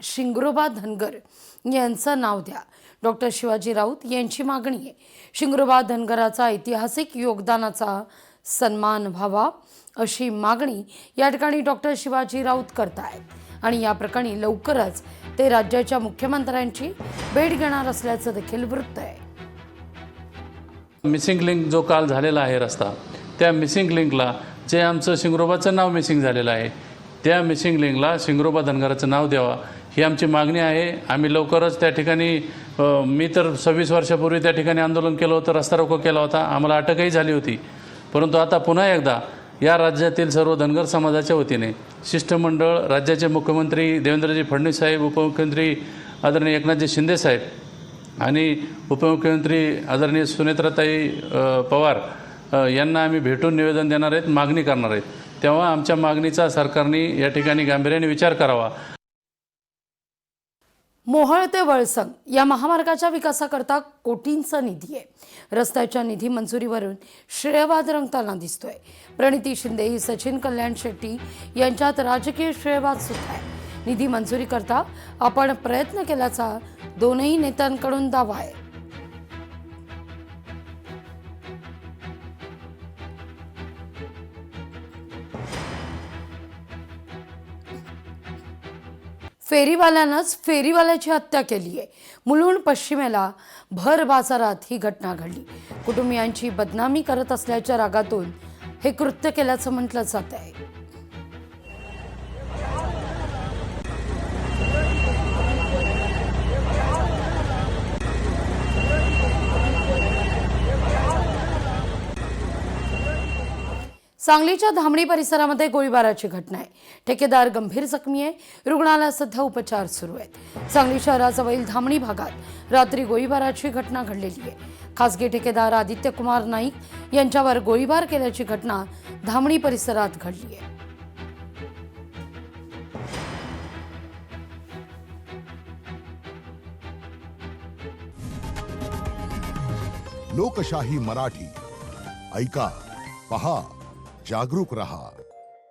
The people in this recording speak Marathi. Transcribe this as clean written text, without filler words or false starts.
शिंगरोबा धनगर यांचं नाव द्या. डॉक्टर शिवाजी राऊत यांची मागणी आहे. शिंगरोबा धनगराचा ऐतिहासिक योगदानाचा सन्मान व्हावा अशी मागणी या ठिकाणी डॉक्टर शिवाजी राऊत करतायत आणि या प्रकरणी लवकरच ते राज्याच्या मुख्यमंत्र्यांची भेट घेणार असल्याचं देखील वृत्त आहे. मिसिंग लिंक जो काल झालेला आहे रस्ता, त्या मिसिंग लिंकला जे आमचं शिंगरोबाचं नाव मिसिंग झालेलं आहे त्या मिसिंग लिंकला शिंगरोबा धनगराचं नाव द्यावा ही आमची मागणी आहे. आम्ही लवकरच त्या ठिकाणी मी तर 26 वर्षापूर्वी त्या ठिकाणी आंदोलन केलं होतं, रस्ता रोको केला होता, आम्हाला अटकही झाली होती. परंतु आता पुन्हा एकदा या राज्यातील सर्व धनगर समाजाच्या वतीने शिष्टमंडळ, राज्याचे मुख्यमंत्री देवेंद्रजी फडणवीस साहेब, उपमुख्यमंत्री आदरणीय एकनाथजी शिंदे साहेब आणि उपमुख्यमंत्री आदरणीय सुनेत्राताई पवार यांना आम्ही भेटून निवेदन देणार आहेत, मागणी करणार आहेत. तेव्हा आमच्या मागणीचा सरकारने या ठिकाणी गांभीर्याने विचार करावा. मोहोळ ते वळसंग या महामार्गाच्या विकासाकरता कोटींचा निधी आहे. रस्त्याच्या निधी मंजुरीवरून श्रेयवाद रंगताना दिसतोय. प्रणिती शिंदे ही सचिन कल्याण शेट्टी यांच्यात राजकीय श्रेयवाद सुद्धा आहे. निधी मंजुरी करता आपण प्रयत्न केल्याचा दोनही नेत्यांकडून दावा आहे. फेरीवाल्यानंच फेरीवाल्याची हत्या केली आहे. मुलुंड पश्चिमेला भर बाजारात ही घटना घडली. कुटुंबियांची बदनामी करत असल्याच्या रागातून हे कृत्य केल्याचं म्हटलं जात आहे. सांगलीच्या धामणी परिसरामध्ये गोळीबाराची घटना आहे. ठेकेदार गंभीर जखमी आहे. रुग्णालयात सध्या उपचार सुरू आहेत. सांगली शहराजवळील धामणी भागात रात्री गोळीबाराची घटना घडलेली आहे. खासगी ठेकेदार आदित्य कुमार नाईक यांच्यावर गोळीबार केल्याची घटना धामणी परिसरात घडली आहे. लोकशाही मराठी ऐका, पहा, जागरूक रहा.